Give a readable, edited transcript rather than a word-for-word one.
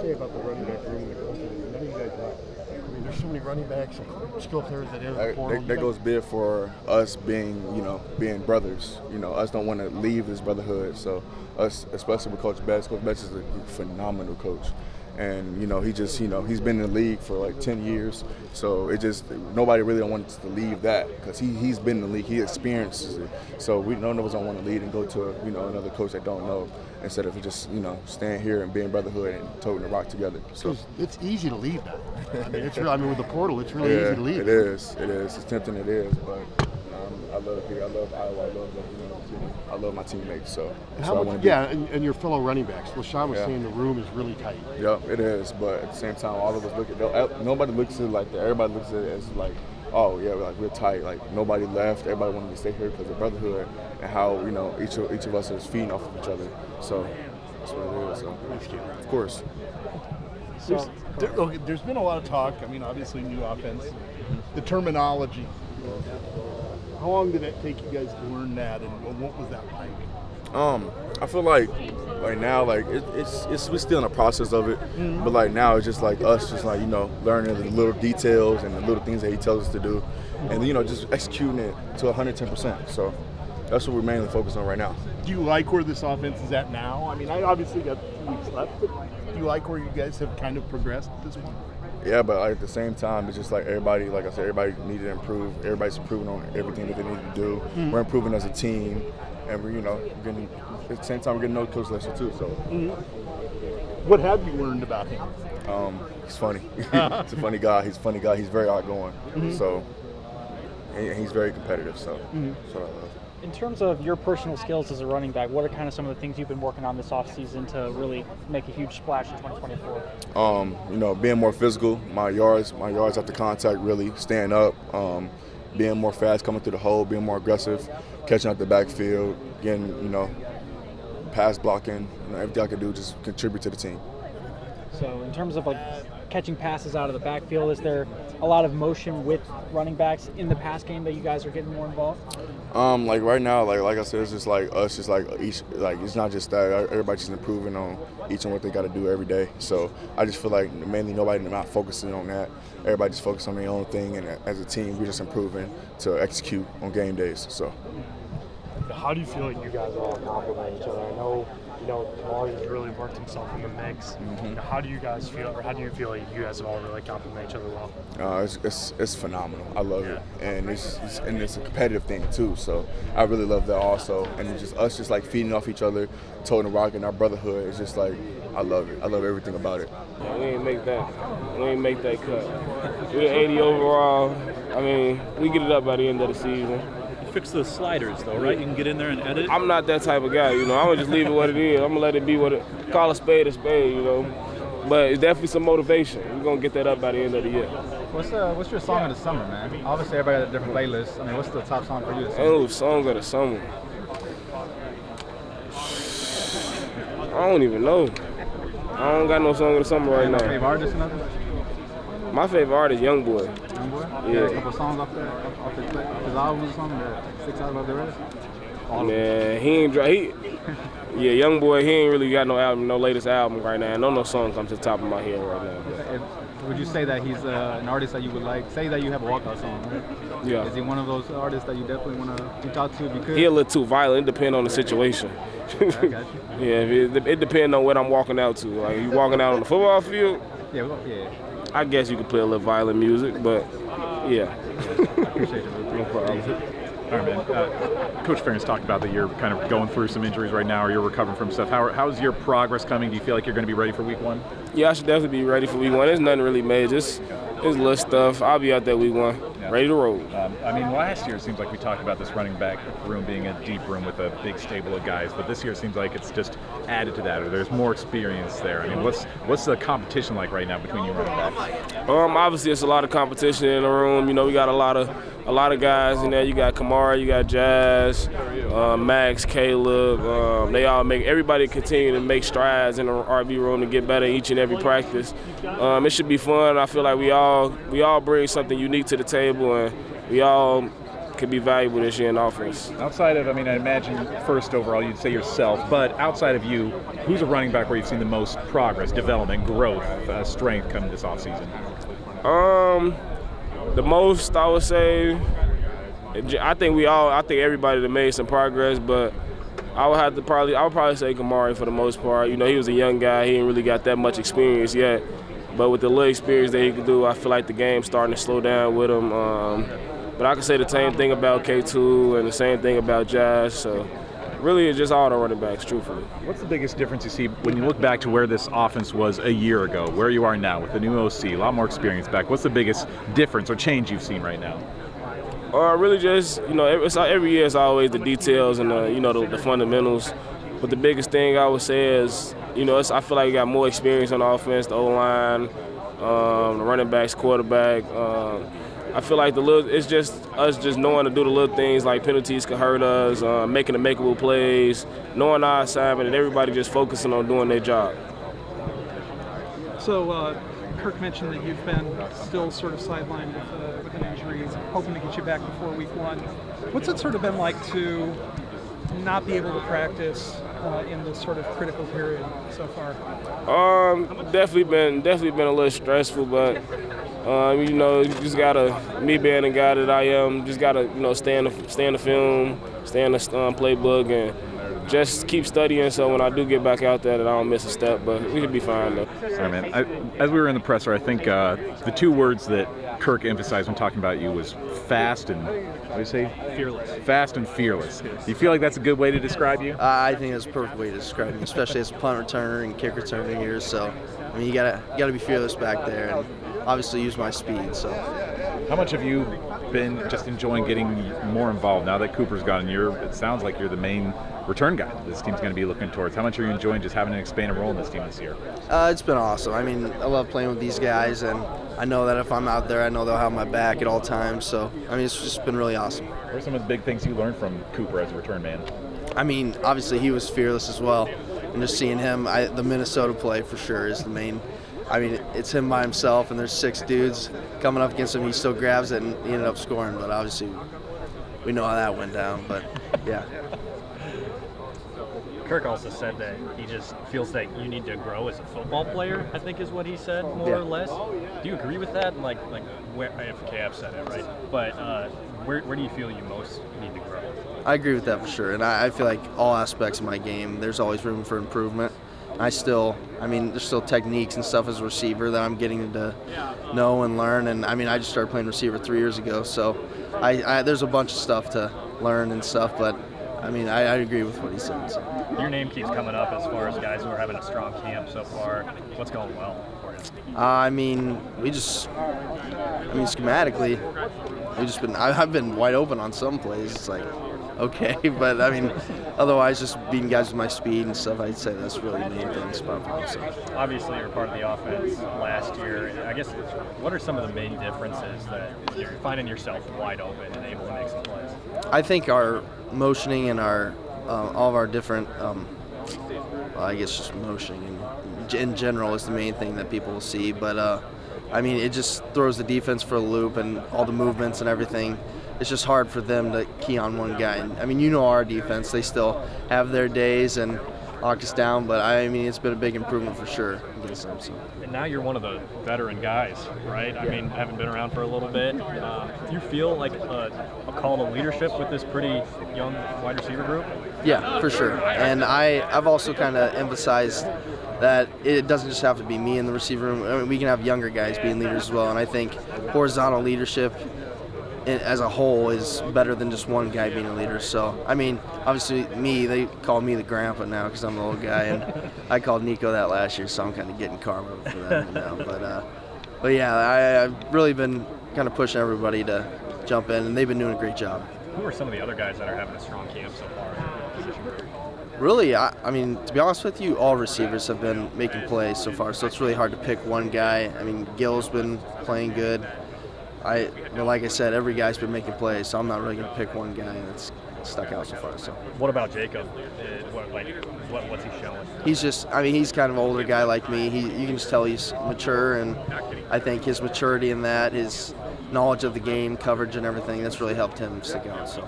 Say about the running back room and the culture. None of you guys left. I mean, there's so many running backs and skill players that enter the portal. That goes big for us being brothers. Us don't want to leave this brotherhood. So us, especially with Coach Betts. Coach Betts is a phenomenal coach. And, he just, he's been in the league for like 10 years. So it just, nobody really wants to leave that because he's been in the league. He experiences it. So none of us don't want to leave and go to, another coach that don't know instead of just, staying here and being brotherhood and toting the rock together. So it's easy to leave now. I mean, with the portal, it's really easy to leave. It is. It's tempting, it is. But I love it here. I love Iowa. I love my teammates. So and your fellow running backs. Leshon was saying the room is really tight. Yep, it is. But at the same time, all of us look at nobody looks at it like that. Everybody looks at it as like, oh yeah, we're tight. Like nobody left. Everybody wanted to stay here because of brotherhood and how each of us is feeding off of each other. So that's what it is. So of course. There's been a lot of talk. I mean, obviously, new offense, the terminology. How long did it take you guys to learn that, and what was that like? I feel like now, we're still in the process of it, but like now it's just like us, just like learning the little details and the little things that he tells us to do, and just executing it to 110%. So that's what we're mainly focused on right now. Do you like where this offense is at now? I mean, I obviously got 2 weeks left, but do you like where you guys have kind of progressed at this point? Yeah, but at the same time, it's just like everybody, like I said, everybody needed to improve. Everybody's improving on everything that they need to do. Mm-hmm. We're improving as a team, and we're getting at the same time we're getting to know Coach Leshon too. So, what have you learned about him? He's funny. He's a funny guy. He's a funny guy. He's very outgoing. Mm-hmm. So, and he's very competitive. So, that's what I love. In terms of your personal skills as a running back, what are kind of some of the things you've been working on this offseason to really make a huge splash in 2024? Being more physical, my yards after contact, really staying up, being more fast coming through the hole, being more aggressive, catching out the backfield, getting, pass blocking, everything I can do just contribute to the team. So in terms of catching passes out of the backfield, is there a lot of motion with running backs in the pass game that you guys are getting more involved? Like right now, like I said, it's just like us, just like each, like it's not just that. Everybody's just improving on each and what they got to do every day. So I just feel like mainly nobody not focusing on that. Everybody just focused on their own thing, and as a team, we're just improving to execute on game days. So. How do you feel like you guys all complement each other? I know, Kamari's really worked himself in the mix. Mm-hmm. How do you guys feel, or how do you feel like you guys all really complement each other well? It's phenomenal. I love it, and it's a competitive thing too. So I really love that also, and it's just us just like feeding off each other, toting the rock, and our brotherhood. It's just like I love it. I love everything about it. Yeah, we ain't make that cut. We're 80 overall. I mean, we get it up by the end of the season. Fix those sliders though, right? You can get in there and edit. I'm not that type of guy, I'm gonna just leave it what it is. I'm gonna let it be call a spade, But it's definitely some motivation. We're gonna get that up by the end of the year. What's your song of the summer, man? Obviously everybody has a different playlist. I mean, what's the top song for you this summer? Oh, song of the summer. I don't even know. I don't got no song of the summer right now. Favorite artist or nothing? My favorite artist, Young Boy. Young Boy? Yeah. A couple songs off his album or something that sticks out above the rest? Man, he ain't yeah, Young Boy, he ain't really got no album, no latest album right now. No song comes to the top of my head right now. Would you say that he's an artist that you would like? Say that you have a walkout song, right? Yeah. Is he one of those artists that you definitely want to reach out to? Because he a little too violent. It depends on the situation. I got you. Yeah, it depends on what I'm walking out to. Like, you walking out on the football field? Yeah. I guess you could play a little violent music, but yeah. I appreciate it. No problem. All right, man. Coach Ferentz talked about that you're kind of going through some injuries right now, or you're recovering from stuff. How's your progress coming? Do you feel like you're going to be ready for week 1? Yeah, I should definitely be ready for week 1. There's nothing really major. It's little stuff. I'll be out there week 1, ready to roll. I mean, last year it seems like we talked about this running back room being a deep room with a big stable of guys, but this year it seems like it's just added to that, or there's more experience there. I mean, what's the competition like right now between you running backs? Obviously it's a lot of competition in the room. We got a lot of guys in there. You got Kamara, you got Jazz, Max, Kaleb. Everybody continue to make strides in the RB room to get better each and every practice. It should be fun. I feel like we all bring something unique to the table, and we all could be valuable this year in offense. Outside of, I mean, I imagine first overall you'd say yourself, but outside of you, who's a running back where you've seen the most progress, development, growth, strength come this offseason? The most, I would say, I think everybody that made some progress, but I would probably say Kamari for the most part. You know, he was a young guy. He ain't really got that much experience yet. But with the little experience that he could do, I feel like the game's starting to slow down with him. But I can say the same thing about K2 and the same thing about Josh. So really, it's just all the running backs, truthfully. What's the biggest difference you see when you look back to where this offense was a year ago, where you are now with the new OC, a lot more experience back? What's the biggest difference or change you've seen right now? Really just, you know, every year it's always the details and, the fundamentals. But the biggest thing I would say is, you know, I feel like we got more experience on the offense, the O-line, the running backs, quarterback. I feel like it's just us just knowing to do the little things like penalties could hurt us, making the makeable plays, knowing our assignment, and everybody just focusing on doing their job. So Kirk mentioned that you've been still sort of sidelined with an injury, hoping to get you back before week 1. What's it sort of been like to not be able to practice in this sort of critical period so far? Definitely been a little stressful, but you know, you just gotta, me being the guy that I am, just gotta, you know, stay in the film, stay in the playbook, and just keep studying so when I do get back out there that I don't miss a step, but we should be fine though. All right, man. As we were in the presser, I think the two words that Kirk emphasized when talking about you was fast and, what do you say? Fearless. Fast and fearless. Do you feel like that's a good way to describe you? I think that's a perfect way to describe me, especially as a punt returner and kick returner here. So, I mean, you gotta be fearless back there and obviously use my speed. So, how much have you been just enjoying getting more involved now that Cooper's gone? It sounds like you're the main return guy this team's going to be looking towards. How much are you enjoying just having an expanded role in this team this year? It's been awesome. I mean, I love playing with these guys, and I know that if I'm out there, I know they'll have my back at all times. So, I mean, it's just been really awesome. What are some of the big things you learned from Cooper as a return man? I mean, obviously he was fearless as well, and just seeing him, the Minnesota play for sure is the main. I mean, it's him by himself, and there's 6 dudes coming up against him. He still grabs it, and he ended up scoring. But obviously, we know how that went down. But yeah. Kirk also said that he just feels that you need to grow as a football player, I think is what he said, more or less. Do you agree with that? Like where, if KF said it, right? But where do you feel you most need to grow? I agree with that for sure. And I feel like all aspects of my game, there's always room for improvement. There's still techniques and stuff as a receiver that I'm getting to know and learn. And I mean, I just started playing receiver 3 years ago, so there's a bunch of stuff to learn and stuff. But I mean, I agree with what he said. So. Your name keeps coming up as far as guys who are having a strong camp so far. What's going well for you? Schematically, I've been wide open on some plays. It's like, okay, but I mean, otherwise, just beating guys with my speed and stuff, I'd say that's really the main thing. So. Obviously, you're part of the offense last year. I guess, what are some of the main differences that you're finding yourself wide open and able to make some plays? I think our motioning and our all of our different, I guess just motioning in general is the main thing that people will see. But I mean, it just throws the defense for a loop and all the movements and everything. It's just hard for them to key on one guy. And, I mean, you know our defense. They still have their days and lock us down, but I mean, it's been a big improvement for sure against them. So. And now you're one of the veteran guys, right? I mean, haven't been around for a little bit. Do you feel like a call to leadership with this pretty young wide receiver group? Yeah, for sure. And I've also kind of emphasized that it doesn't just have to be me in the receiver room. I mean, we can have younger guys being leaders as well. And I think horizontal leadership as a whole is better than just one guy being a leader. So, I mean, obviously they call me the grandpa now because I'm the old guy, and I called Nico that last year, so I'm kind of getting karma for that now. But yeah, I've really been kind of pushing everybody to jump in, and they've been doing a great job. Who are some of the other guys that are having a strong camp so far? Really, I mean, to be honest with you, all receivers have been making plays so far, so it's really hard to pick one guy. I mean, Gil's been playing good. Like I said, every guy's been making plays, so I'm not really going to pick one guy that's stuck out so far. So. What about Jacob? What's he showing? He's kind of an older guy like me. You can just tell he's mature, and I think his maturity in that, his knowledge of the game, coverage, and everything. That's really helped him stick out. So.